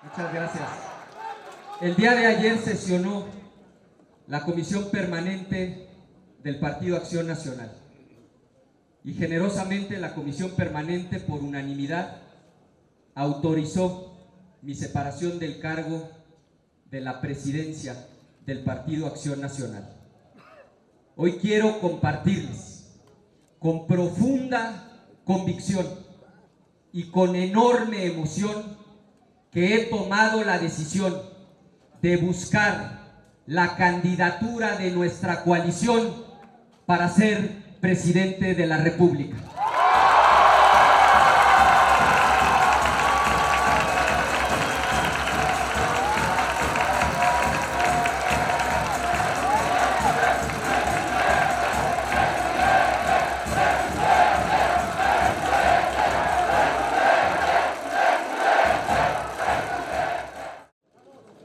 Muchas gracias. El día de ayer sesionó la Comisión Permanente del Partido Acción Nacional y generosamente la Comisión Permanente, por unanimidad, autorizó mi separación del cargo de la presidencia del Partido Acción Nacional. Hoy quiero compartirles con profunda convicción y con enorme emoción que he tomado la decisión de buscar la candidatura de nuestra coalición para ser presidente de la República.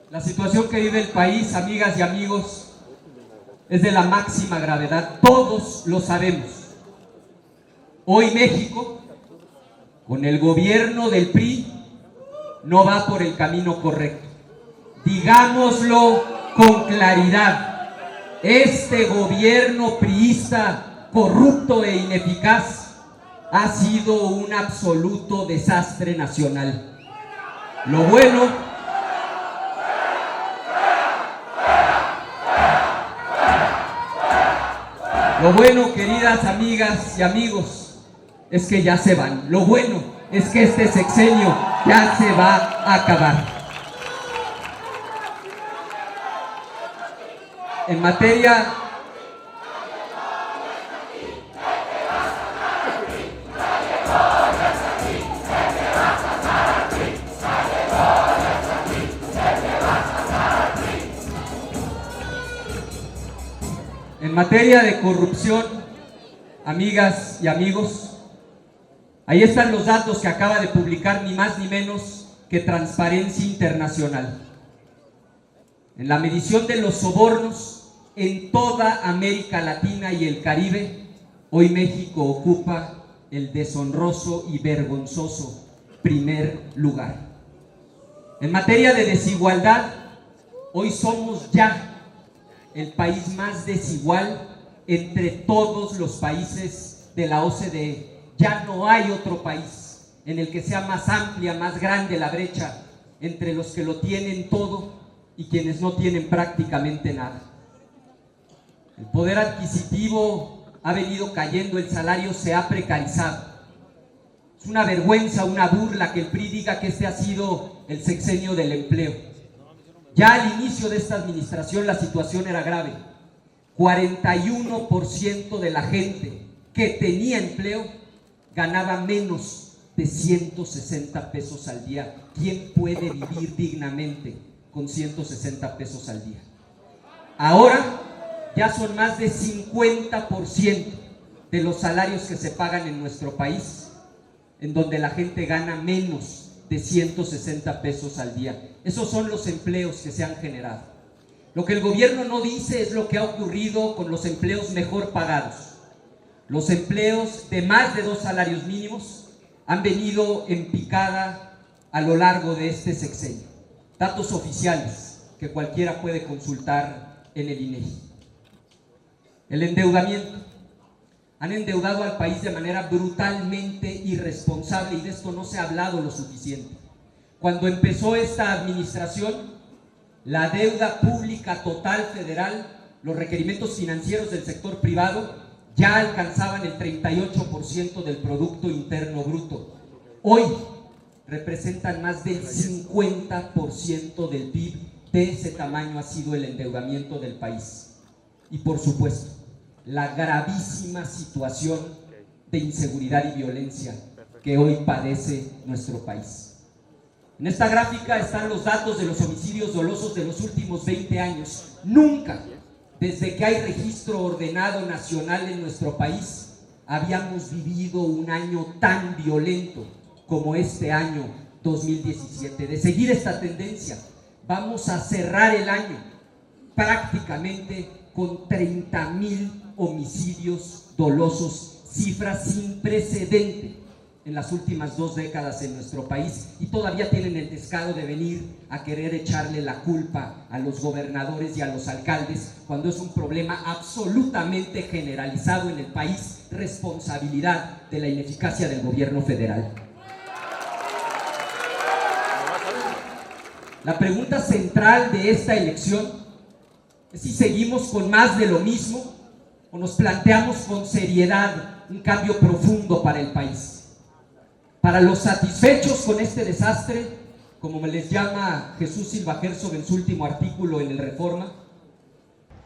La situación que vive el país, amigas y amigos, es de la máxima gravedad. Todos lo sabemos. Hoy México, con el gobierno del PRI, no va por el camino correcto. Digámoslo con claridad. Este gobierno priista, corrupto e ineficaz, ha sido un absoluto desastre nacional. Lo bueno, queridas amigas y amigos, es que ya se van. Lo bueno es que este sexenio ya se va a acabar. En materia de corrupción, amigas y amigos, ahí están los datos que acaba de publicar ni más ni menos que Transparencia Internacional. En la medición de los sobornos en toda América Latina y el Caribe, hoy México ocupa el deshonroso y vergonzoso primer lugar. En materia de desigualdad, hoy somos ya el país más desigual entre todos los países de la OCDE. Ya no hay otro país en el que sea más amplia, más grande la brecha entre los que lo tienen todo y quienes no tienen prácticamente nada. El poder adquisitivo ha venido cayendo, el salario se ha precarizado. Es una vergüenza, una burla que el PRI diga que este ha sido el sexenio del empleo. Ya al inicio de esta administración la situación era grave. 41% de la gente que tenía empleo ganaba menos de 160 pesos al día. ¿Quién puede vivir dignamente con 160 pesos al día? Ahora ya son más de 50% de los salarios que se pagan en nuestro país, en donde la gente gana menos de 160 pesos al día. Esos son los empleos que se han generado. Lo que el gobierno no dice es lo que ha ocurrido con los empleos mejor pagados. Los empleos de más de 2 salarios mínimos han venido en picada a lo largo de este sexenio. Datos oficiales que cualquiera puede consultar en el INEGI. El endeudamiento. Han endeudado al país de manera brutalmente irresponsable y de esto no se ha hablado lo suficiente. Cuando empezó esta administración, la deuda pública total federal, los requerimientos financieros del sector privado ya alcanzaban el 38% del Producto Interno Bruto. Hoy representan más del 50% del PIB. De ese tamaño ha sido el endeudamiento del país. Y por supuesto, la gravísima situación de inseguridad y violencia que hoy padece nuestro país. En esta gráfica están los datos de los homicidios dolosos de los últimos 20 años. Nunca, desde que hay registro ordenado nacional en nuestro país, habíamos vivido un año tan violento como este año 2017. De seguir esta tendencia, vamos a cerrar el año prácticamente con 30,000 homicidios dolosos, cifra sin precedente en las últimas 2 décadas en nuestro país y todavía tienen el descaro de venir a querer echarle la culpa a los gobernadores y a los alcaldes cuando es un problema absolutamente generalizado en el país, responsabilidad de la ineficacia del gobierno federal. La pregunta central de esta elección es si seguimos con más de lo mismo o nos planteamos con seriedad un cambio profundo para el país. Para los satisfechos con este desastre, como me les llama Jesús Silva Herzog en su último artículo en el Reforma,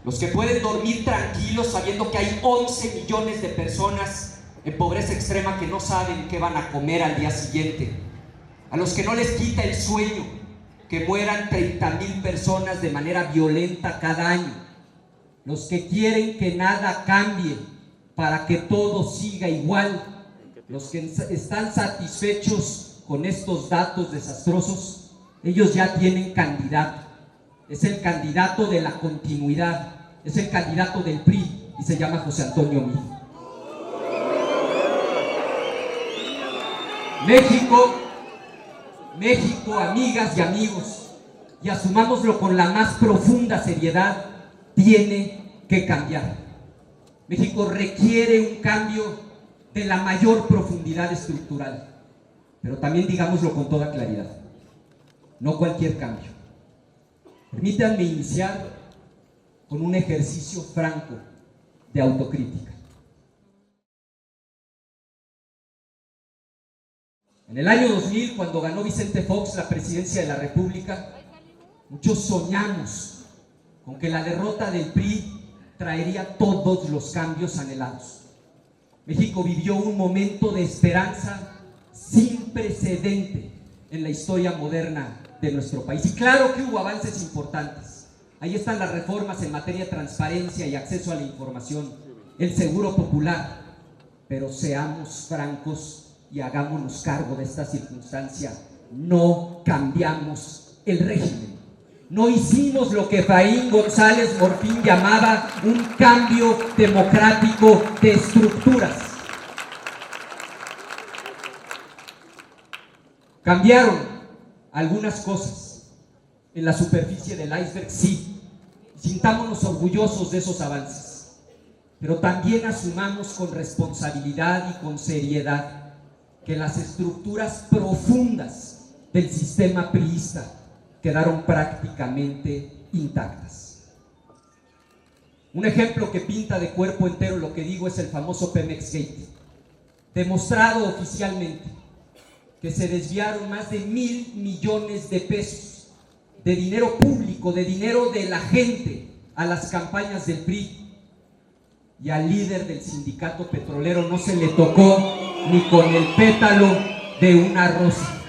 los que pueden dormir tranquilos sabiendo que hay 11 millones de personas en pobreza extrema que no saben qué van a comer al día siguiente, a los que no les quita el sueño que mueran 30,000 personas de manera violenta cada año, los que quieren que nada cambie para que todo siga igual, los que están satisfechos con estos datos desastrosos, ellos ya tienen candidato. Es el candidato de la continuidad, es el candidato del PRI y se llama José Antonio Meade. México, amigas y amigos, y asumámoslo con la más profunda seriedad, tiene que cambiar. México requiere un cambio de la mayor profundidad estructural, pero también digámoslo con toda claridad, no cualquier cambio. Permítanme iniciar con un ejercicio franco de autocrítica. En el año 2000, cuando ganó Vicente Fox la presidencia de la República, muchos soñamos con que la derrota del PRI traería todos los cambios anhelados. México vivió un momento de esperanza sin precedente en la historia moderna de nuestro país. Y claro que hubo avances importantes. Ahí están las reformas en materia de transparencia y acceso a la información, el seguro popular. Pero seamos francos y hagámonos cargo de esta circunstancia. No cambiamos el régimen. No hicimos lo que Efraín González Morfín llamaba un cambio democrático de estructuras. Cambiaron algunas cosas en la superficie del iceberg, sí. Sintámonos orgullosos de esos avances, pero también asumamos con responsabilidad y con seriedad que las estructuras profundas del sistema priista quedaron prácticamente intactas. Un ejemplo que pinta de cuerpo entero lo que digo es el famoso Pemex Gate, demostrado oficialmente que se desviaron más de 1,000 millones de pesos de dinero público, de dinero de la gente a las campañas del PRI, y al líder del sindicato petrolero no se le tocó ni con el pétalo de una rosa.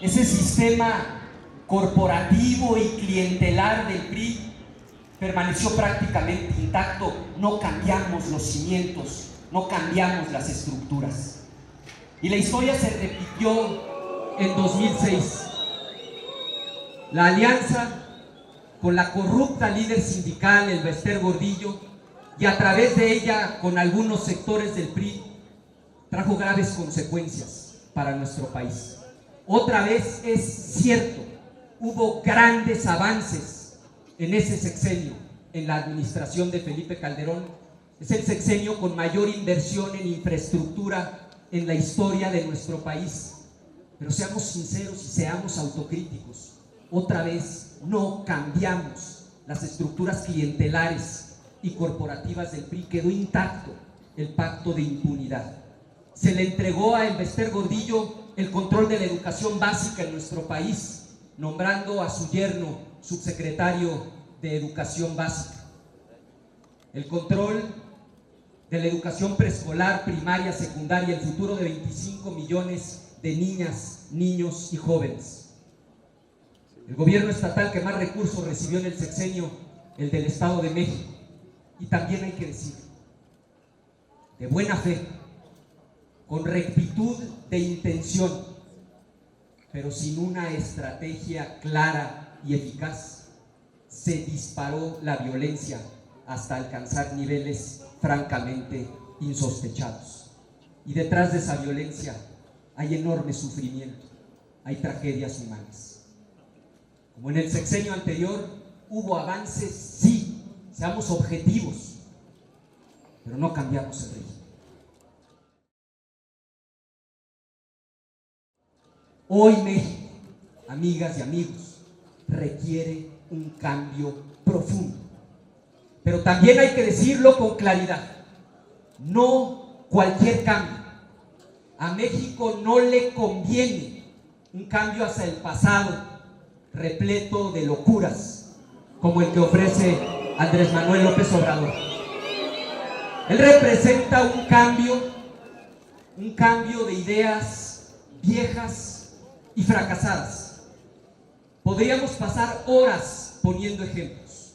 Ese sistema corporativo y clientelar del PRI permaneció prácticamente intacto. No cambiamos los cimientos, no cambiamos las estructuras. Y la historia se repitió en 2006. La alianza con la corrupta líder sindical Elbester Gordillo y a través de ella con algunos sectores del PRI trajo graves consecuencias para nuestro país. Otra vez es cierto, hubo grandes avances en ese sexenio, en la administración de Felipe Calderón. Es el sexenio con mayor inversión en infraestructura en la historia de nuestro país. Pero seamos sinceros y seamos autocríticos. Otra vez no cambiamos las estructuras clientelares y corporativas del PRI. Quedó intacto el pacto de impunidad. Se le entregó a Elbester Gordillo el control de la educación básica en nuestro país, nombrando a su yerno subsecretario de Educación Básica. El control de la educación preescolar, primaria, secundaria, el futuro de 25 millones de niñas, niños y jóvenes. El gobierno estatal que más recursos recibió en el sexenio, el del Estado de México. Y también hay que decir, de buena fe, con rectitud de intención, pero sin una estrategia clara y eficaz, se disparó la violencia hasta alcanzar niveles francamente insospechados. Y detrás de esa violencia hay enorme sufrimiento, hay tragedias humanas. Como en el sexenio anterior hubo avances, sí, seamos objetivos, pero no cambiamos el régimen. Hoy México, amigas y amigos, requiere un cambio profundo. Pero también hay que decirlo con claridad, no cualquier cambio. A México no le conviene un cambio hacia el pasado, repleto de locuras, como el que ofrece Andrés Manuel López Obrador. Él representa un cambio de ideas viejas y fracasadas. Podríamos pasar horas poniendo ejemplos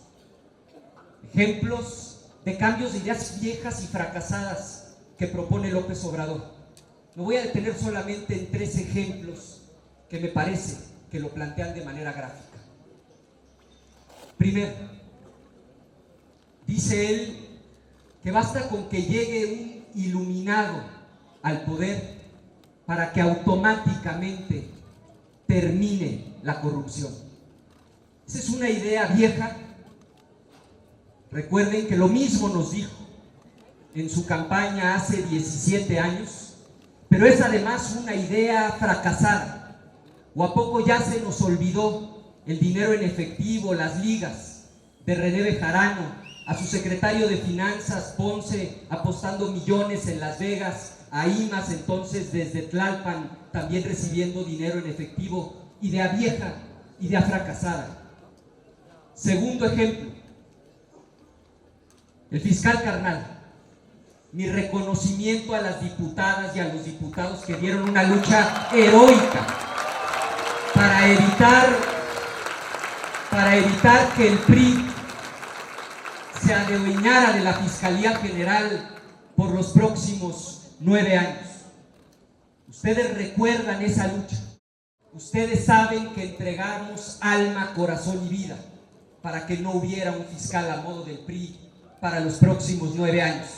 de cambios de ideas viejas y fracasadas que propone López Obrador. Me voy a detener solamente en 3 ejemplos que me parece que lo plantean de manera gráfica. Primero, dice él que basta con que llegue un iluminado al poder para que automáticamente termine la corrupción. Esa es una idea vieja. Recuerden que lo mismo nos dijo en su campaña hace 17 años, pero es además una idea fracasada. ¿O a poco ya se nos olvidó el dinero en efectivo, las ligas de René Bejarano, a su secretario de Finanzas, Ponce, apostando millones en Las Vegas, a IMAS entonces desde Tlalpan, también recibiendo dinero en efectivo? Idea vieja, idea fracasada. Segundo ejemplo, el fiscal Carnal. Mi reconocimiento a las diputadas y a los diputados que dieron una lucha heroica para evitar que el PRI se adueñara de la Fiscalía General por los próximos 9 años. Ustedes recuerdan esa lucha. Ustedes saben que entregamos alma, corazón y vida para que no hubiera un fiscal a modo del PRI para los próximos 9 años.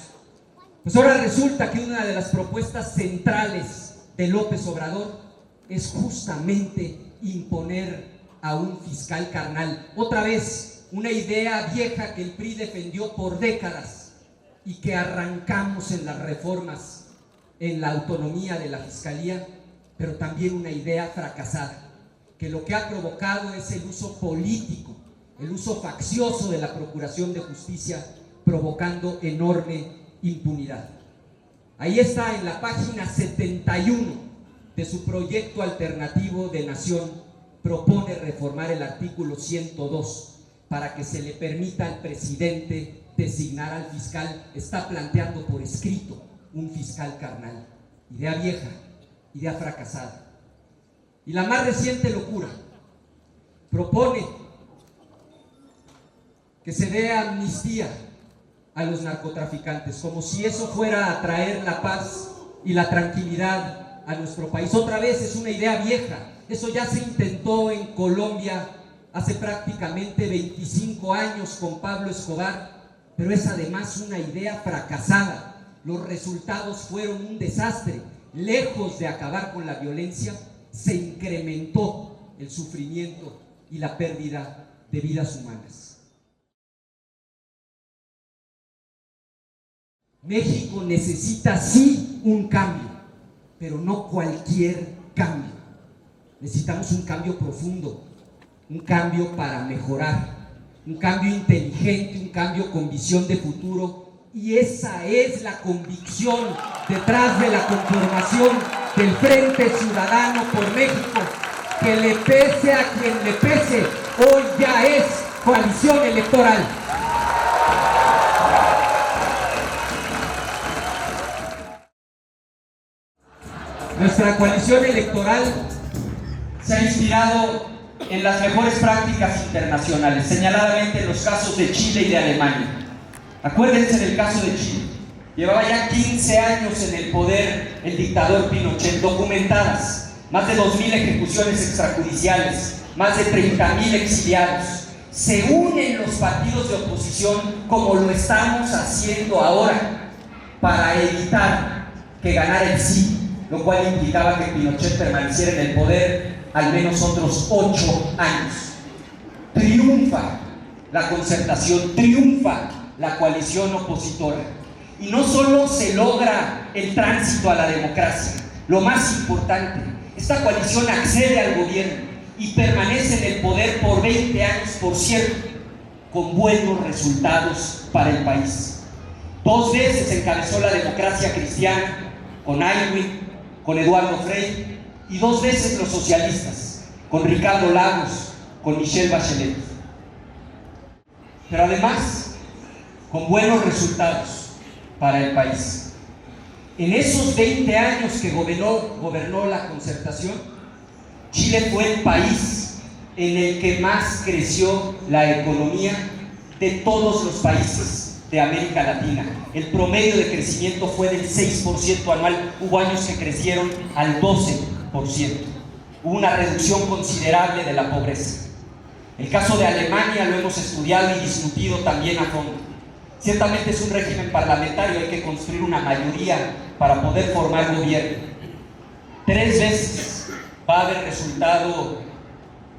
Pues ahora resulta que una de las propuestas centrales de López Obrador es justamente imponer a un fiscal carnal. Otra vez, una idea vieja que el PRI defendió por décadas y que arrancamos en las reformas en la autonomía de la Fiscalía, pero también una idea fracasada, que lo que ha provocado es el uso político, el uso faccioso de la Procuración de Justicia, provocando enorme impunidad. Ahí está en la página 71 de su proyecto alternativo de Nación. Propone reformar el artículo 102 para que se le permita al presidente designar al fiscal. Está planteando por escrito un fiscal carnal. Idea vieja, idea fracasada. Y la más reciente locura, propone que se dé amnistía a los narcotraficantes, como si eso fuera a traer la paz y la tranquilidad a nuestro país. Otra vez es una idea vieja. Eso ya se intentó en Colombia hace prácticamente 25 años con Pablo Escobar, pero es además una idea fracasada. Los resultados fueron un desastre. Lejos de acabar con la violencia, se incrementó el sufrimiento y la pérdida de vidas humanas. México necesita sí un cambio, pero no cualquier cambio. Necesitamos un cambio profundo, un cambio para mejorar, un cambio inteligente, un cambio con visión de futuro, y esa es la convicción detrás de la conformación del Frente Ciudadano por México, que le pese a quien le pese, hoy ya es coalición electoral. Nuestra coalición electoral se ha inspirado en las mejores prácticas internacionales, señaladamente en los casos de Chile y de Alemania. Acuérdense del caso de Chile. Llevaba ya 15 años en el poder el dictador Pinochet, documentadas, más de 2.000 ejecuciones extrajudiciales, más de 30.000 exiliados. Se unen los partidos de oposición como lo estamos haciendo ahora para evitar que ganara el sí, lo cual implicaba que Pinochet permaneciera en el poder al menos otros 8 años. Triunfa la Concertación, triunfa la coalición opositora. Y no solo se logra el tránsito a la democracia, lo más importante, esta coalición accede al gobierno y permanece en el poder por 20 años, por cierto, con buenos resultados para el país. 2 veces encabezó la democracia cristiana, con Aylwin, con Eduardo Frei, y 2 veces los socialistas, con Ricardo Lagos, con Michelle Bachelet. Pero además, con buenos resultados para el país. En esos 20 años que gobernó la Concertación, Chile fue el país en el que más creció la economía de todos los países de América Latina. El promedio de crecimiento fue del 6% anual, hubo años que crecieron al 12%. Hubo una reducción considerable de la pobreza. El caso de Alemania lo hemos estudiado y discutido también a fondo. Ciertamente es un régimen parlamentario, hay que construir una mayoría para poder formar gobierno. 3 veces va a haber resultado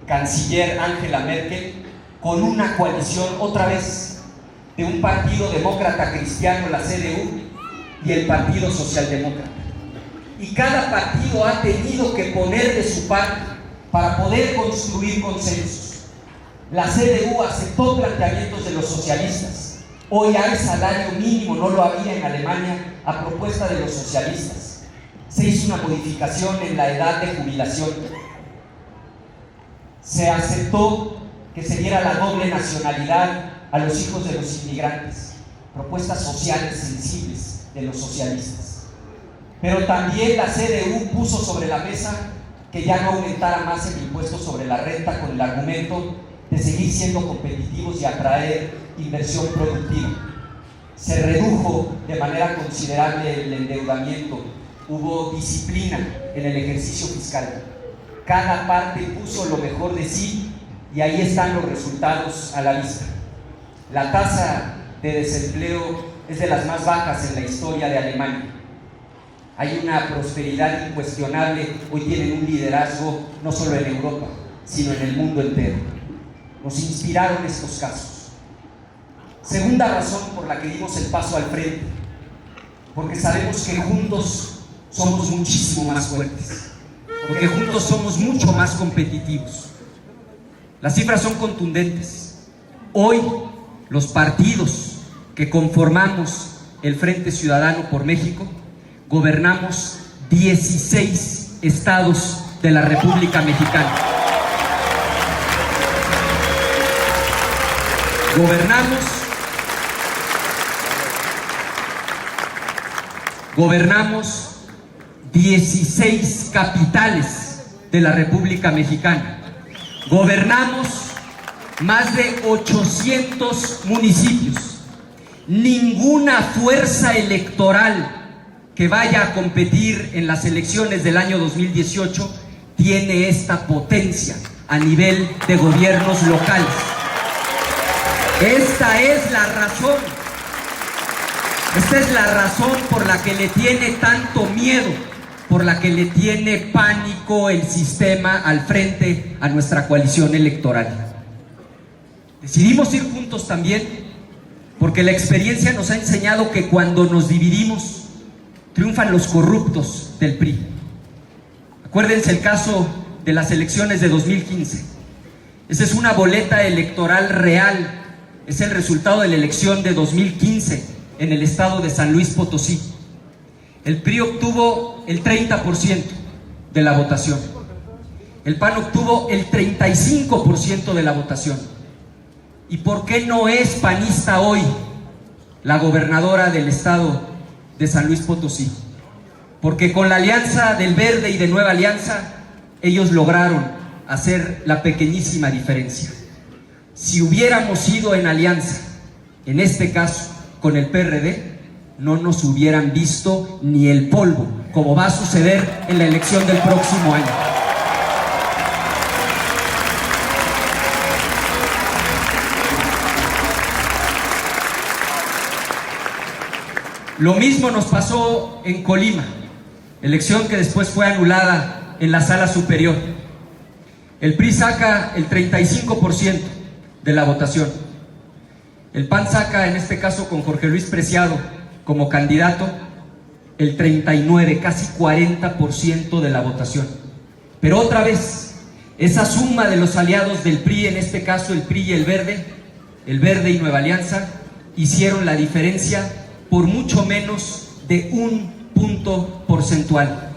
canciller Angela Merkel con una coalición, otra vez, de un partido demócrata cristiano, la CDU, y el Partido Socialdemócrata. Y cada partido ha tenido que poner de su parte para poder construir consensos. La CDU aceptó planteamientos de los socialistas. Hoy hay salario mínimo, no lo había en Alemania, a propuesta de los socialistas. Se hizo una modificación en la edad de jubilación. Se aceptó que se diera la doble nacionalidad a los hijos de los inmigrantes. Propuestas sociales sensibles de los socialistas. Pero también la CDU puso sobre la mesa que ya no aumentara más el impuesto sobre la renta con el argumento de seguir siendo competitivos y atraer inversión productiva. Se redujo de manera considerable el endeudamiento, hubo disciplina en el ejercicio fiscal. Cada parte puso lo mejor de sí y ahí están los resultados a la vista. La tasa de desempleo es de las más bajas en la historia de Alemania. Hay una prosperidad incuestionable, hoy tienen un liderazgo no solo en Europa, sino en el mundo entero. Nos inspiraron estos casos. Segunda razón por la que dimos el paso al frente, porque sabemos que juntos somos muchísimo más fuertes, porque juntos somos mucho más competitivos. Las cifras son contundentes. Hoy, los partidos que conformamos el Frente Ciudadano por México, gobernamos 16 estados de la República Mexicana. Gobernamos 16 capitales de la República Mexicana. Gobernamos más de 800 municipios. Ninguna fuerza electoral que vaya a competir en las elecciones del año 2018 tiene esta potencia a nivel de gobiernos locales. Esta es la razón por la que le tiene tanto miedo, por la que le tiene pánico el sistema al frente a nuestra coalición electoral. Decidimos ir juntos también porque la experiencia nos ha enseñado que cuando nos dividimos triunfan los corruptos del PRI. Acuérdense el caso de las elecciones de 2015. Esa es una boleta electoral real. Es el resultado de la elección de 2015 en el estado de San Luis Potosí. El PRI obtuvo el 30% de la votación. El PAN obtuvo el 35% de la votación. ¿Y por qué no es panista hoy la gobernadora del estado de San Luis Potosí? Porque con la alianza del Verde y de Nueva Alianza, ellos lograron hacer la pequeñísima diferencia. Si hubiéramos ido en alianza, en este caso con el PRD, no nos hubieran visto ni el polvo, como va a suceder en la elección del próximo año. Lo mismo nos pasó en Colima, elección que después fue anulada en la sala superior. El PRI saca el 35% de la votación. El PAN saca, en este caso con Jorge Luis Preciado como candidato, el 39%, casi 40% de la votación. Pero otra vez, esa suma de los aliados del PRI, en este caso el PRI y el Verde y Nueva Alianza, hicieron la diferencia por mucho menos de 1 punto porcentual.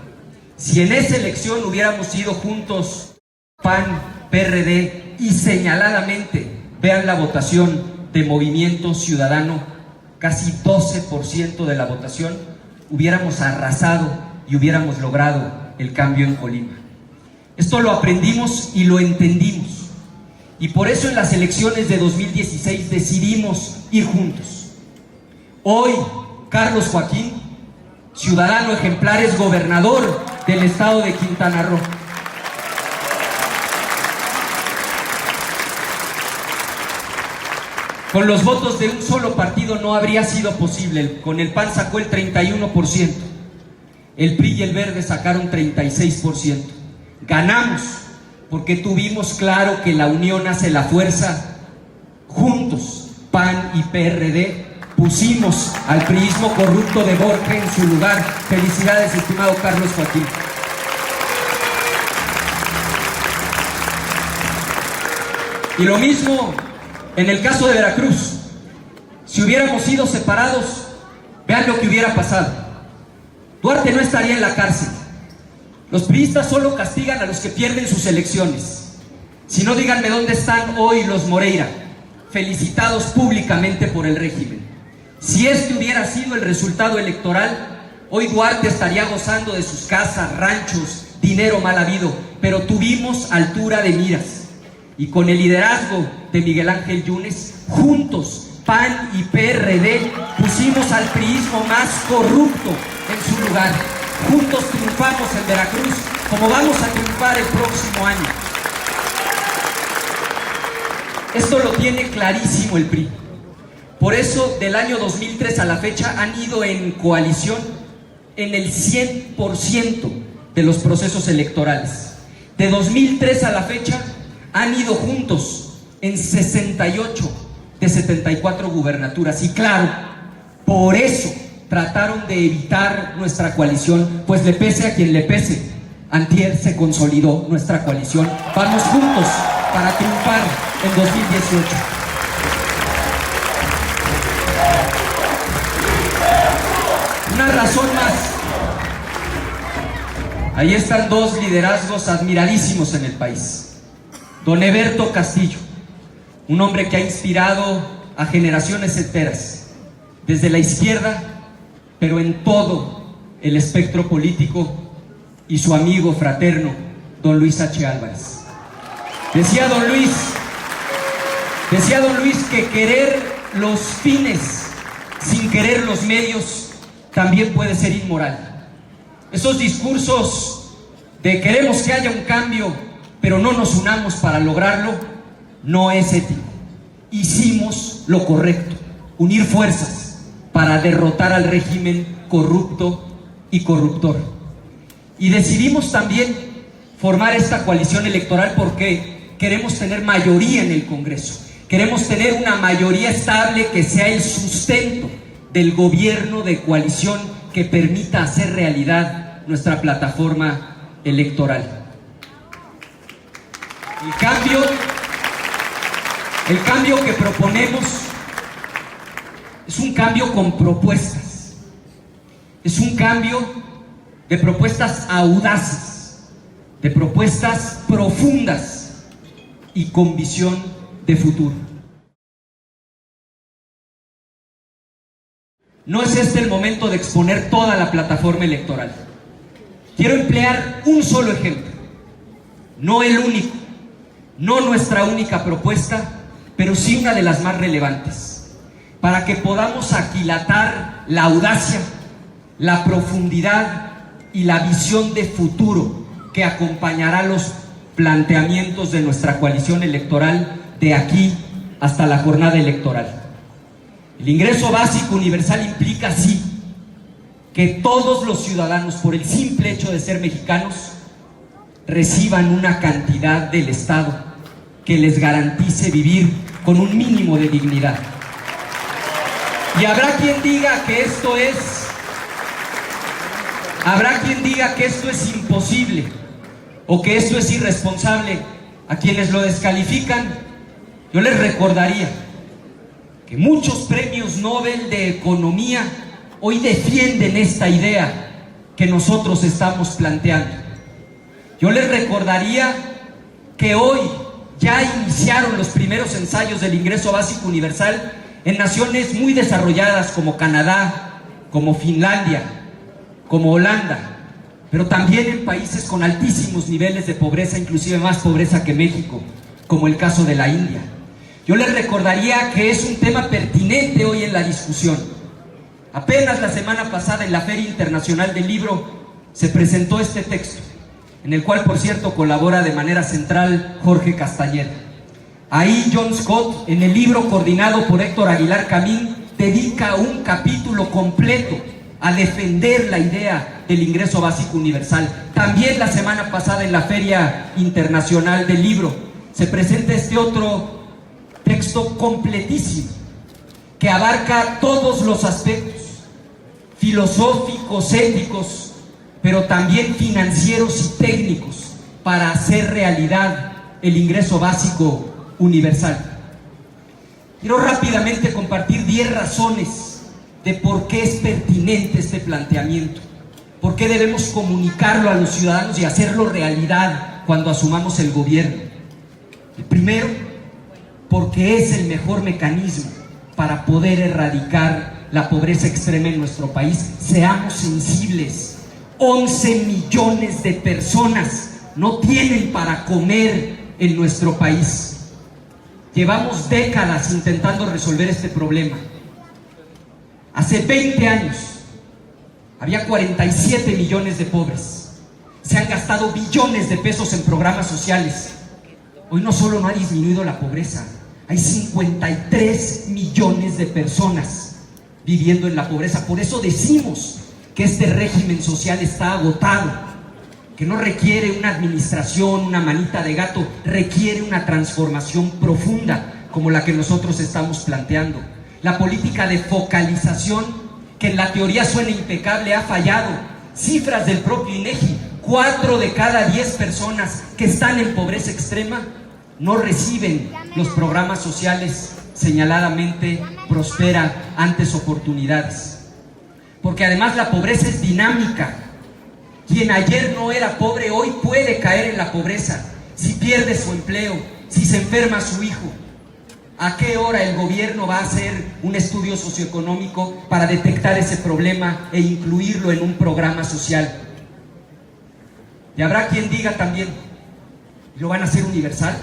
Si en esa elección hubiéramos ido juntos, PAN, PRD, y señaladamente, vean la votación de Movimiento Ciudadano, casi 12% de la votación, hubiéramos arrasado y hubiéramos logrado el cambio en Colima. Esto lo aprendimos y lo entendimos. Y por eso en las elecciones de 2016 decidimos ir juntos. Hoy, Carlos Joaquín, ciudadano ejemplar, es gobernador del estado de Quintana Roo. Con los votos de un solo partido no habría sido posible. Con el PAN sacó el 31%, el PRI y el Verde sacaron 36%. Ganamos porque tuvimos claro que la unión hace la fuerza. Juntos, PAN y PRD, pusimos al priismo corrupto de Borja en su lugar. Felicidades, estimado Carlos Joaquín. Y lo mismo en el caso de Veracruz. Si hubiéramos sido separados, vean lo que hubiera pasado. Duarte no estaría en la cárcel. Los priistas solo castigan a los que pierden sus elecciones. Si no, díganme dónde están hoy los Moreira, felicitados públicamente por el régimen. Si este hubiera sido el resultado electoral, hoy Duarte estaría gozando de sus casas, ranchos, dinero mal habido, pero tuvimos altura de miras. Y con el liderazgo de Miguel Ángel Yunes, juntos, PAN y PRD, pusimos al priismo más corrupto en su lugar. Juntos triunfamos en Veracruz, como vamos a triunfar el próximo año. Esto lo tiene clarísimo el PRI. Por eso, del año 2003 a la fecha, han ido en coalición en el 100% de los procesos electorales. De 2003 a la fecha, han ido juntos en 68 de 74 gubernaturas. Y claro, por eso trataron de evitar nuestra coalición, pues le pese a quien le pese, antier se consolidó nuestra coalición. Vamos juntos para triunfar en 2018. Una razón más. Ahí están dos liderazgos admiradísimos en el país. Don Eberto Castillo, un hombre que ha inspirado a generaciones enteras, desde la izquierda, pero en todo el espectro político, y su amigo fraterno, don Luis H. Álvarez. Decía don Luis que querer los fines sin querer los medios también puede ser inmoral. Esos discursos de queremos que haya un cambio, pero no nos unamos para lograrlo, no es ético. Hicimos lo correcto, unir fuerzas para derrotar al régimen corrupto y corruptor. Y decidimos también formar esta coalición electoral porque queremos tener mayoría en el Congreso. Queremos tener una mayoría estable que sea el sustento del gobierno de coalición que permita hacer realidad nuestra plataforma electoral. El cambio que proponemos es un cambio con propuestas. Es un cambio de propuestas audaces, de propuestas profundas y con visión de futuro. No es este el momento de exponer toda la plataforma electoral. Quiero emplear un solo ejemplo, no el único, no nuestra única propuesta, pero sí una de las más relevantes, para que podamos aquilatar la audacia, la profundidad y la visión de futuro que acompañará los planteamientos de nuestra coalición electoral de aquí hasta la jornada electoral. El ingreso básico universal implica, sí, que todos los ciudadanos, por el simple hecho de ser mexicanos, reciban una cantidad del Estado que les garantice vivir con un mínimo de dignidad. Y habrá quien diga que esto es imposible o que esto es irresponsable. A quienes lo descalifican, yo les recordaría que muchos premios Nobel de Economía hoy defienden esta idea que nosotros estamos planteando. Yo les recordaría que hoy ya iniciaron los primeros ensayos del ingreso básico universal en naciones muy desarrolladas como Canadá, como Finlandia, como Holanda, pero también en países con altísimos niveles de pobreza, inclusive más pobreza que México, como el caso de la India. Yo les recordaría que es un tema pertinente hoy en la discusión. Apenas la semana pasada en la Feria Internacional del Libro se presentó este texto, en el cual, por cierto, colabora de manera central Jorge Castañeda. Ahí John Scott, en el libro coordinado por Héctor Aguilar Camín, dedica un capítulo completo a defender la idea del ingreso básico universal. También la semana pasada en la Feria Internacional del Libro se presenta este otro texto completísimo que abarca todos los aspectos filosóficos, éticos, pero también financieros y técnicos para hacer realidad el ingreso básico universal. Quiero rápidamente compartir 10 razones de por qué es pertinente este planteamiento, por qué debemos comunicarlo a los ciudadanos y hacerlo realidad cuando asumamos el gobierno. El primero, porque es el mejor mecanismo para poder erradicar la pobreza extrema en nuestro país. Seamos sensibles. 11 millones de personas no tienen para comer en nuestro país. Llevamos décadas intentando resolver este problema. Hace 20 años había 47 millones de pobres. Se han gastado billones de pesos en programas sociales. Hoy no solo no ha disminuido la pobreza, hay 53 millones de personas viviendo en la pobreza. Por eso decimos que este régimen social está agotado, que no requiere una administración, una manita de gato, requiere una transformación profunda como la que nosotros estamos planteando. La política de focalización, que en la teoría suena impecable, ha fallado. Cifras del propio INEGI: 4 de cada 10 personas que están en pobreza extrema no reciben los programas sociales señaladamente Prospera antes oportunidades. Porque además la pobreza es dinámica. Quien ayer no era pobre hoy puede caer en la pobreza si pierde su empleo, si se enferma su hijo. ¿A qué hora el gobierno va a hacer un estudio socioeconómico para detectar ese problema e incluirlo en un programa social? Y habrá quien diga también: ¿lo van a hacer universal?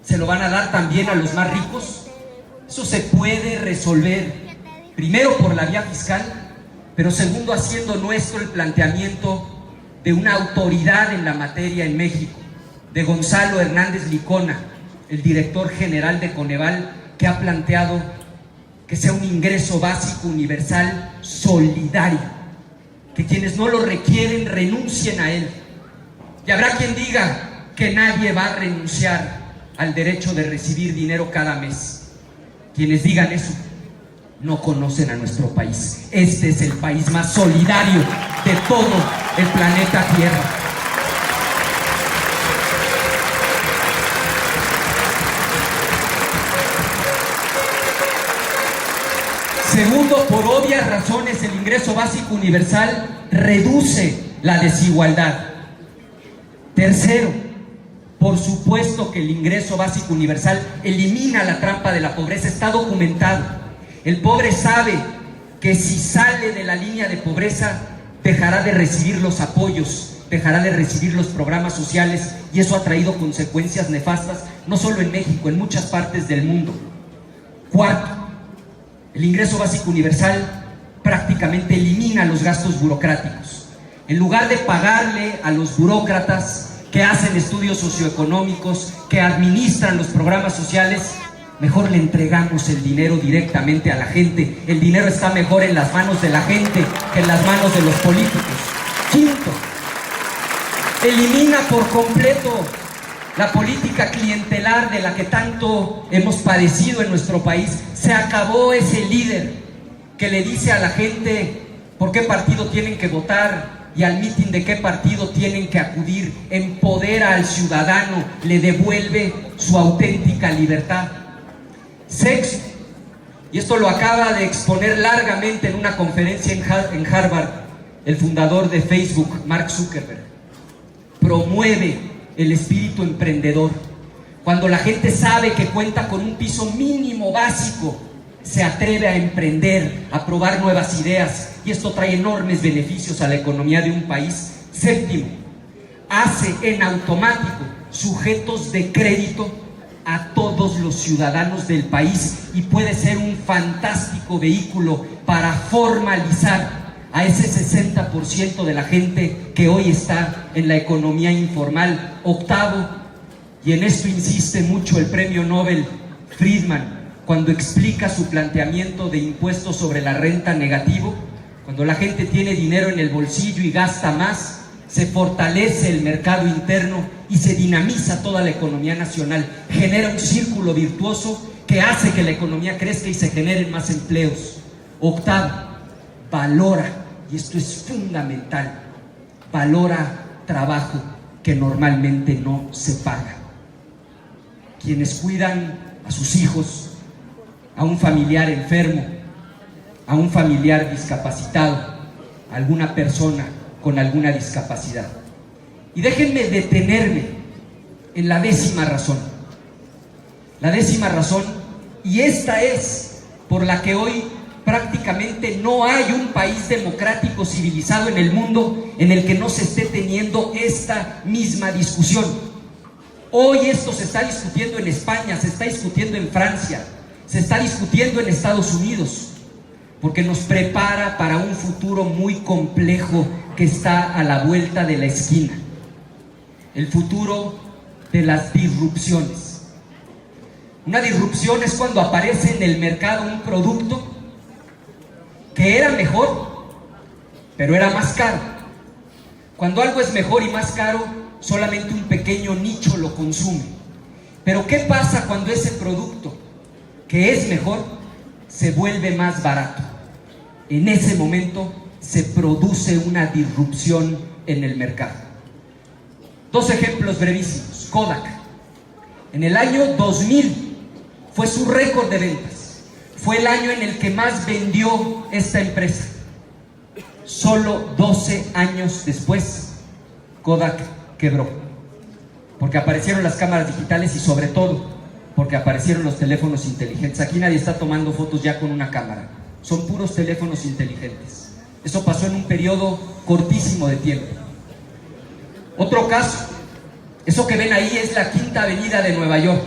¿Se lo van a dar también a los más ricos? Eso se puede resolver, primero por la vía fiscal, pero segundo haciendo nuestro el planteamiento de una autoridad en la materia en México, de Gonzalo Hernández Licona, el director general de Coneval, que ha planteado que sea un ingreso básico universal solidario, que quienes no lo requieren renuncien a él. Y habrá quien diga que nadie va a renunciar al derecho de recibir dinero cada mes. Quienes digan eso no conocen a nuestro país. Este es el país más solidario de todo el planeta Tierra. Segundo, por obvias razones, el ingreso básico universal reduce la desigualdad. Tercero, por supuesto que el ingreso básico universal elimina la trampa de la pobreza. Está documentado. El pobre sabe que si sale de la línea de pobreza, dejará de recibir los apoyos, dejará de recibir los programas sociales, y eso ha traído consecuencias nefastas, no solo en México, en muchas partes del mundo. Cuarto, el ingreso básico universal prácticamente elimina los gastos burocráticos. En lugar de pagarle a los burócratas que hacen estudios socioeconómicos, que administran los programas sociales, mejor le entregamos el dinero directamente a la gente. El dinero está mejor en las manos de la gente que en las manos de los políticos. Quinto, elimina por completo la política clientelar de la que tanto hemos padecido en nuestro país. Se acabó ese líder que le dice a la gente por qué partido tienen que votar y al mitin de qué partido tienen que acudir. Empodera al ciudadano, le devuelve su auténtica libertad. Sexto, y esto lo acaba de exponer largamente en una conferencia en Harvard el fundador de Facebook, Mark Zuckerberg, promueve el espíritu emprendedor. Cuando la gente sabe que cuenta con un piso mínimo básico, se atreve a emprender, a probar nuevas ideas, y esto trae enormes beneficios a la economía de un país. Séptimo, hace en automático sujetos de crédito a todos los ciudadanos del país y puede ser un fantástico vehículo para formalizar a ese 60% de la gente que hoy está en la economía informal. Octavo, y en esto insiste mucho el premio Nobel Friedman cuando explica su planteamiento de impuestos sobre la renta negativo: cuando la gente tiene dinero en el bolsillo y gasta más, se fortalece el mercado interno y se dinamiza toda la economía nacional. Genera un círculo virtuoso que hace que la economía crezca y se generen más empleos. Octavo, valora, y esto es fundamental, valora trabajo que normalmente no se paga. Quienes cuidan a sus hijos, a un familiar enfermo, a un familiar discapacitado, a alguna persona con alguna discapacidad. Y déjenme detenerme en la décima razón. La décima razón, y esta es por la que hoy prácticamente no hay un país democrático civilizado en el mundo en el que no se esté teniendo esta misma discusión. Hoy esto se está discutiendo en España, se está discutiendo en Francia, se está discutiendo en Estados Unidos, porque nos prepara para un futuro muy complejo que está a la vuelta de la esquina. El futuro de las disrupciones. Una disrupción es cuando aparece en el mercado un producto que era mejor, pero era más caro. Cuando algo es mejor y más caro, solamente un pequeño nicho lo consume. Pero ¿qué pasa cuando ese producto que es mejor se vuelve más barato? En ese momento se produce una disrupción en el mercado. Dos ejemplos brevísimos. Kodak. En el año 2000 fue su récord de ventas. Fue el año en el que más vendió esta empresa. Solo 12 años después, Kodak quebró. Porque aparecieron las cámaras digitales y sobre todo porque aparecieron los teléfonos inteligentes. Aquí nadie está tomando fotos ya con una cámara. Son puros teléfonos inteligentes. Eso pasó en un periodo cortísimo de tiempo. Otro caso, eso que ven ahí es la Quinta Avenida de Nueva York,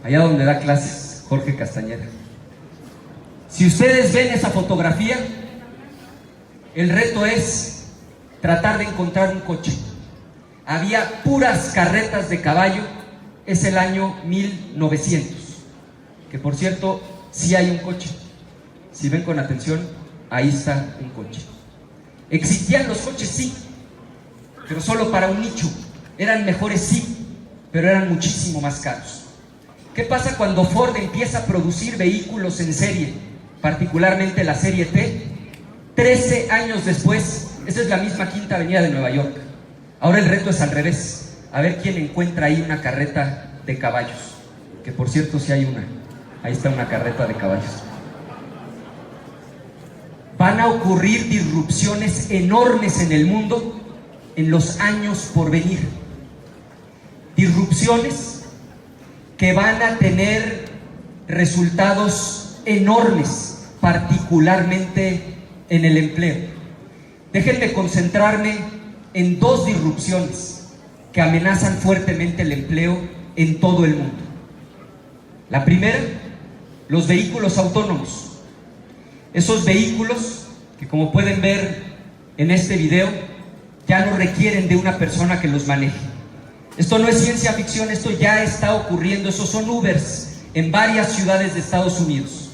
allá donde da clases Jorge Castañeda. Si ustedes ven esa fotografía, el reto es tratar de encontrar un coche. Había puras carretas de caballo. Es el año 1900, que por cierto, sí hay un coche. Si ven con atención, ahí está un coche. ¿Existían los coches? Sí, pero solo para un nicho. Eran mejores, sí, pero eran muchísimo más caros. ¿Qué pasa cuando Ford empieza a producir vehículos en serie, particularmente la serie T? 13 años después, esa es la misma Quinta Avenida de Nueva York. Ahora el reto es al revés. A ver quién encuentra ahí una carreta de caballos. Que por cierto, sí hay una. Ahí está una carreta de caballos. Van a ocurrir disrupciones enormes en el mundo en los años por venir. Disrupciones que van a tener resultados enormes, particularmente en el empleo. Déjenme concentrarme en dos disrupciones que amenazan fuertemente el empleo en todo el mundo. La primera, los vehículos autónomos. Esos vehículos que, como pueden ver en este video, ya no requieren de una persona que los maneje. Esto no es ciencia ficción, esto ya está ocurriendo. Esos son Ubers, en varias ciudades de Estados Unidos.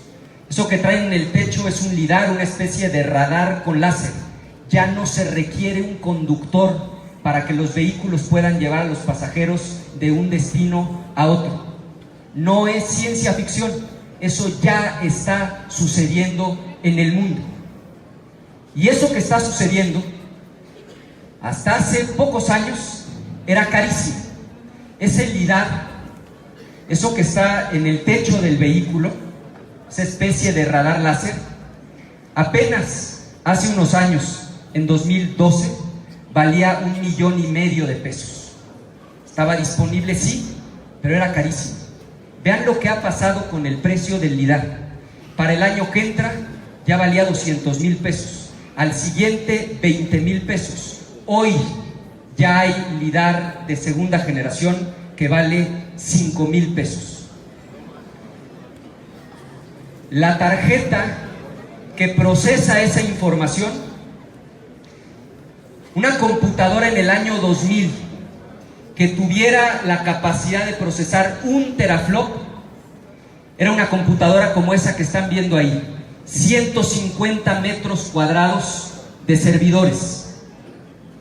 Eso que traen en el techo es un lidar, una especie de radar con láser. Ya no se requiere un conductor para que los vehículos puedan llevar a los pasajeros de un destino a otro. No es ciencia ficción, eso ya está sucediendo en el mundo. Y eso que está sucediendo, hasta hace pocos años, era carísimo. Ese lidar, eso que está en el techo del vehículo, esa especie de radar láser, apenas hace unos años, en 2012, valía $1,5 millones de pesos. Estaba disponible, sí, pero era carísimo. Vean lo que ha pasado con el precio del lidar. Para el año que entra ya valía 200,000 pesos, al siguiente 20,000 pesos. Hoy ya hay lidar de segunda generación que vale 5,000 pesos. La tarjeta que procesa esa información, una computadora en el año 2000 que tuviera la capacidad de procesar 1 teraflop, era una computadora como esa que están viendo ahí, 150 metros cuadrados de servidores,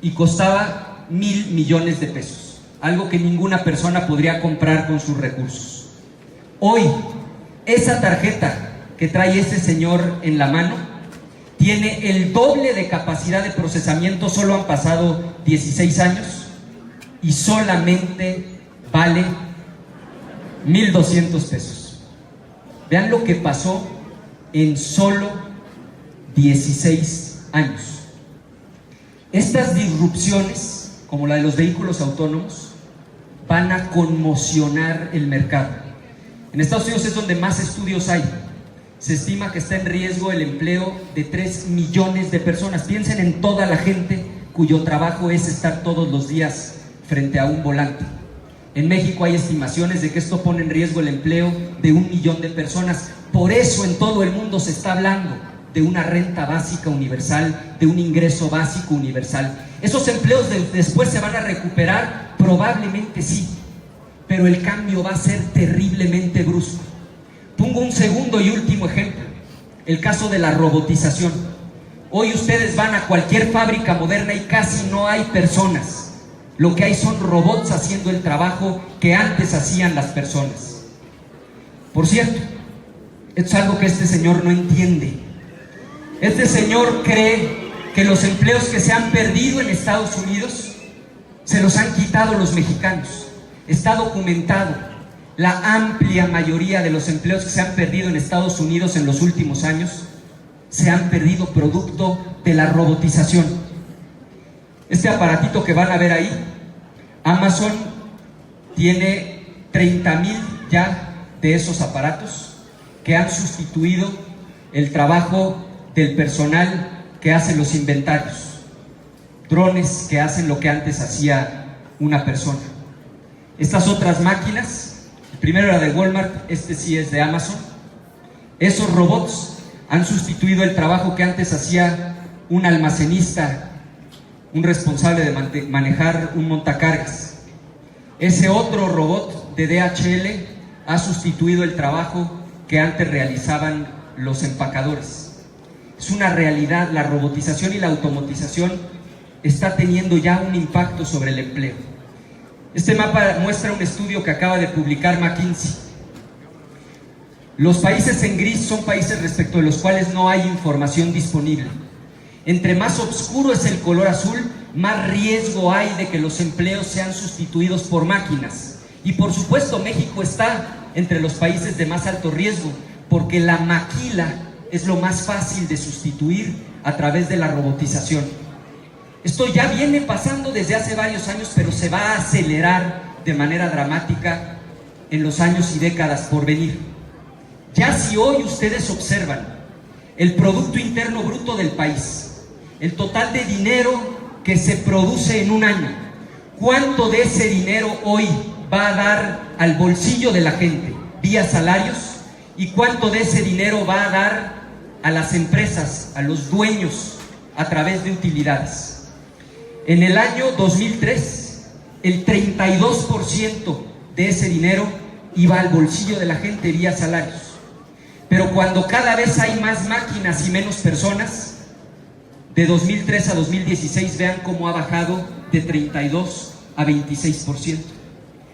y costaba $1,000 millones de pesos, algo que ninguna persona podría comprar con sus recursos. Hoy, esa tarjeta que trae este señor en la mano tiene el doble de capacidad de procesamiento. Solo han pasado 16 años y solamente vale 1,200 pesos. Vean lo que pasó en solo 16 años. Estas disrupciones, como la de los vehículos autónomos, van a conmocionar el mercado. En Estados Unidos es donde más estudios hay. Se estima que está en riesgo el empleo de 3 millones de personas. Piensen en toda la gente cuyo trabajo es estar todos los días frente a un volante. En México hay estimaciones de que esto pone en riesgo el empleo de 1 millón de personas. Por eso en todo el mundo se está hablando de una renta básica universal, de un ingreso básico universal. ¿Esos empleos después se van a recuperar? Probablemente sí, pero el cambio va a ser terriblemente brusco. Pongo un segundo y último ejemplo, el caso de la robotización. Hoy ustedes van a cualquier fábrica moderna y casi no hay personas. Lo que hay son robots haciendo el trabajo que antes hacían las personas. Por cierto, esto es algo que este señor no entiende. Este señor cree que los empleos que se han perdido en Estados Unidos se los han quitado los mexicanos. Está documentado. La amplia mayoría de los empleos que se han perdido en Estados Unidos en los últimos años se han perdido producto de la robotización. Este aparatito que van a ver ahí, Amazon tiene 30,000 ya de esos aparatos que han sustituido el trabajo del personal que hace los inventarios. Drones que hacen lo que antes hacía una persona. Estas otras máquinas, el primero era de Walmart, este sí es de Amazon. Esos robots han sustituido el trabajo que antes hacía un almacenista, un responsable de manejar un montacargas. Ese otro robot de DHL ha sustituido el trabajo que antes realizaban los empacadores. Es una realidad, la robotización y la automatización está teniendo ya un impacto sobre el empleo. Este mapa muestra un estudio que acaba de publicar McKinsey. Los países en gris son países respecto de los cuales no hay información disponible. Entre más oscuro es el color azul, más riesgo hay de que los empleos sean sustituidos por máquinas. Y por supuesto, México está entre los países de más alto riesgo, porque la maquila es lo más fácil de sustituir a través de la robotización. Esto ya viene pasando desde hace varios años, pero se va a acelerar de manera dramática en los años y décadas por venir. Ya si hoy ustedes observan el Producto Interno Bruto del país, el total de dinero que se produce en un año, ¿cuánto de ese dinero hoy va a dar al bolsillo de la gente vía salarios? ¿Y cuánto de ese dinero va a dar a las empresas, a los dueños, a través de utilidades? En el año 2003, el 32% de ese dinero iba al bolsillo de la gente vía salarios. Pero cuando cada vez hay más máquinas y menos personas, de 2003 a 2016 vean cómo ha bajado de 32 a 26%.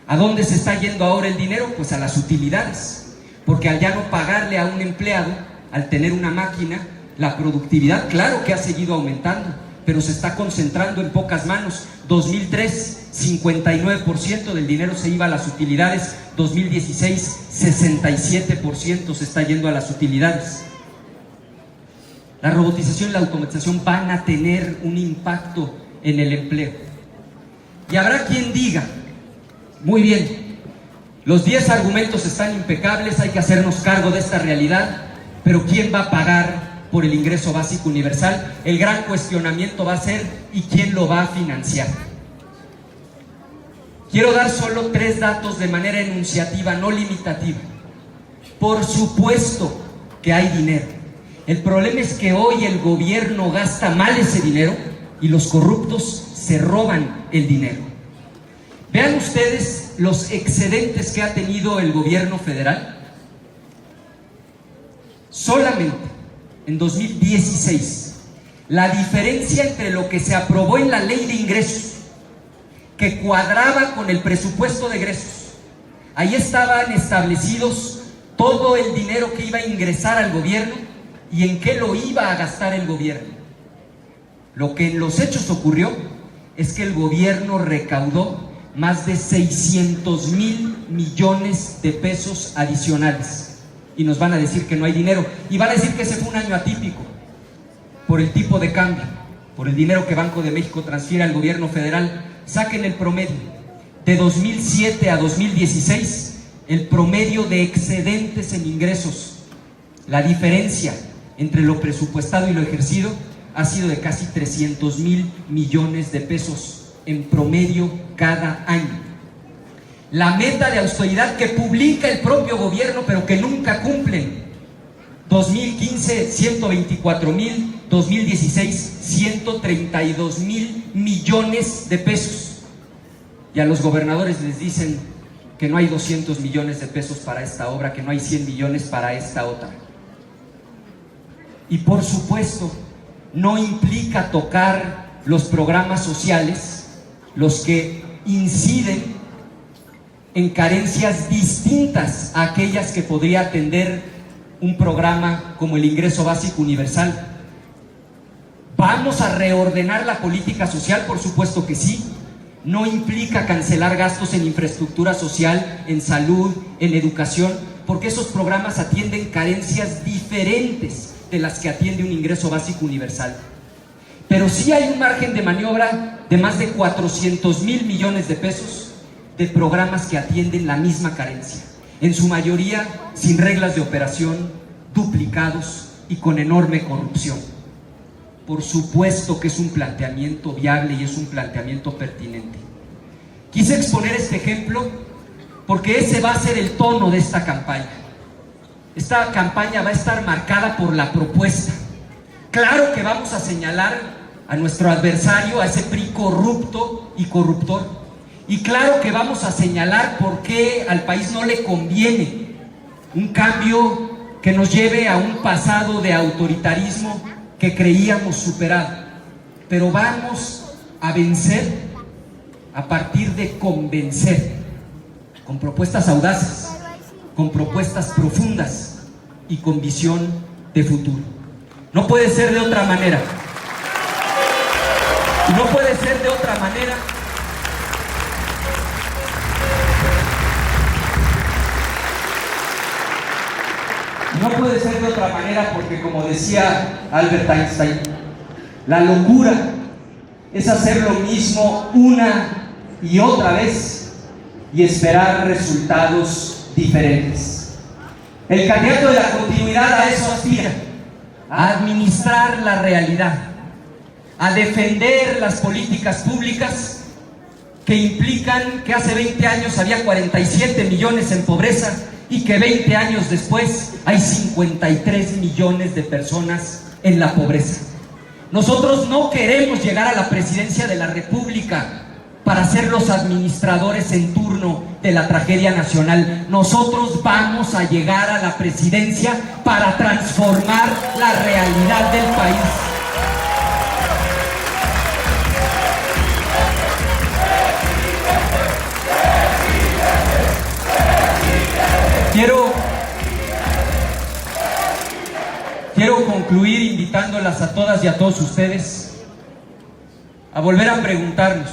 ¿A dónde se está yendo ahora el dinero? Pues a las utilidades, porque al ya no pagarle a un empleado, al tener una máquina, la productividad, claro que ha seguido aumentando, pero se está concentrando en pocas manos. 2003, 59% del dinero se iba a las utilidades. 2016, 67% se está yendo a las utilidades. La robotización y la automatización van a tener un impacto en el empleo. Y habrá quien diga, muy bien, los 10 argumentos están impecables, hay que hacernos cargo de esta realidad, pero ¿quién va a pagar por el ingreso básico universal? El gran cuestionamiento va a ser, ¿y quién lo va a financiar? Quiero dar solo 3 datos de manera enunciativa, no limitativa. Por supuesto que hay dinero. El problema es que hoy el gobierno gasta mal ese dinero y los corruptos se roban el dinero. Vean ustedes los excedentes que ha tenido el gobierno federal. Solamente en 2016, la diferencia entre lo que se aprobó en la ley de ingresos, que cuadraba con el presupuesto de egresos, ahí estaban establecidos todo el dinero que iba a ingresar al gobierno y en qué lo iba a gastar el gobierno. Lo que en los hechos ocurrió es que el gobierno recaudó más de 600,000 millones de pesos adicionales. Y nos van a decir que no hay dinero. Y van a decir que ese fue un año atípico por el tipo de cambio, por el dinero que Banco de México transfiere al gobierno federal. Saquen el promedio. De 2007 a 2016, el promedio de excedentes en ingresos, la diferencia entre lo presupuestado y lo ejercido, ha sido de casi 300,000 millones de pesos en promedio cada año. La meta de austeridad que publica el propio gobierno, pero que nunca cumplen: 2015, 124,000, 2016, 132,000 millones de pesos. Y a los gobernadores les dicen que no hay 200 millones de pesos para esta obra, que no hay 100 millones para esta otra. Y por supuesto, no implica tocar los programas sociales, los que inciden en carencias distintas a aquellas que podría atender un programa como el ingreso básico universal. ¿Vamos a reordenar la política social? Por supuesto que sí. No implica cancelar gastos en infraestructura social, en salud, en educación, porque esos programas atienden carencias diferentes de las que atiende un ingreso básico universal. Pero sí hay un margen de maniobra de más de 400,000 millones de pesos de programas que atienden la misma carencia, en su mayoría sin reglas de operación, duplicados y con enorme corrupción. Por supuesto que es un planteamiento viable y es un planteamiento pertinente. Quise exponer este ejemplo porque ese va a ser el tono de esta campaña. Esta campaña va a estar marcada por la propuesta. Claro que vamos a señalar a nuestro adversario, a ese PRI corrupto y corruptor. Y claro que vamos a señalar por qué al país no le conviene un cambio que nos lleve a un pasado de autoritarismo que creíamos superado. Pero vamos a vencer a partir de convencer, con propuestas audaces, con propuestas profundas y con visión de futuro. No puede ser de otra manera. Y no puede ser de otra manera porque, como decía Albert Einstein, la locura es hacer lo mismo una y otra vez y esperar resultados diferentes. El candidato de la continuidad a eso aspira, a administrar la realidad, a defender las políticas públicas que implican que hace 20 años había 47 millones en pobreza y que 20 años después hay 53 millones de personas en la pobreza. Nosotros no queremos llegar a la presidencia de la República para ser los administradores en turno de la tragedia nacional. Nosotros vamos a llegar a la presidencia para transformar la realidad del país. Quiero concluir invitándolas a todas y a todos ustedes a volver a preguntarnos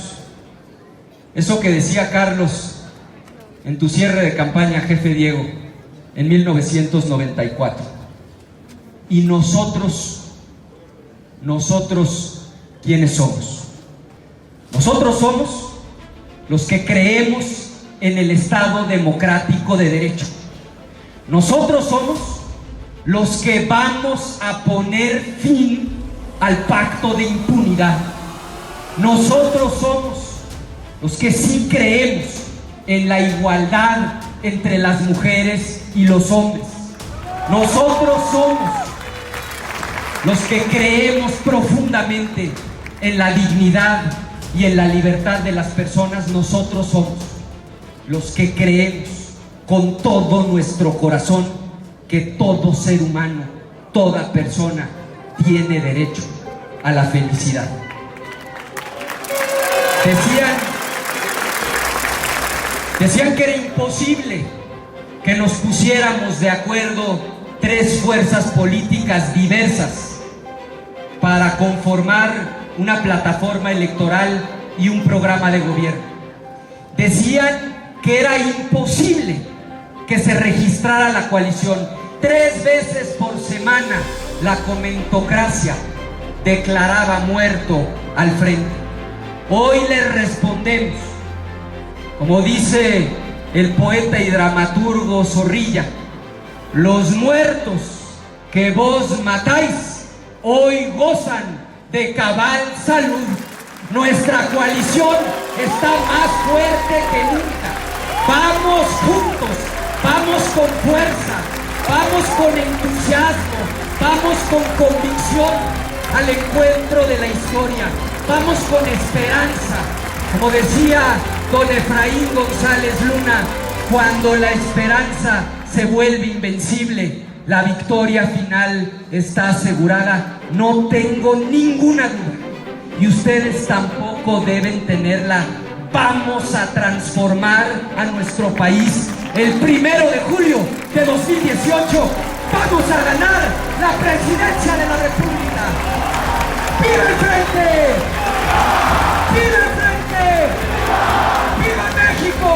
eso que decía Carlos en tu cierre de campaña, jefe Diego, en 1994. Y nosotros, ¿quiénes somos? Nosotros somos los que creemos en el Estado democrático de derecho. Nosotros somos los que vamos a poner fin al pacto de impunidad. Nosotros somos los que sí creemos en la igualdad entre las mujeres y los hombres. Nosotros somos los que creemos profundamente en la dignidad y en la libertad de las personas. Nosotros somos los que creemos con todo nuestro corazón que todo ser humano, toda persona tiene derecho a la felicidad. Decían que era imposible que nos pusiéramos de acuerdo tres fuerzas políticas diversas para conformar una plataforma electoral y un programa de gobierno. Decían que era imposible que se registrara la coalición. 3 veces por semana la comentocracia declaraba muerto al frente. Hoy les respondemos, como dice el poeta y dramaturgo Zorrilla: los muertos que vos matáis hoy gozan de cabal salud. Nuestra coalición está más fuerte que nunca. Vamos juntos, vamos con fuerza, vamos con entusiasmo, vamos con convicción al encuentro de la historia, vamos con esperanza. Como decía don Efraín González Luna, cuando la esperanza se vuelve invencible, la victoria final está asegurada. No tengo ninguna duda, y ustedes tampoco deben tenerla. Vamos a transformar a nuestro país. El 1 de julio de 2018 vamos a ganar la presidencia de la República. ¡Viva el Frente! ¡Viva el Frente! ¡Viva México!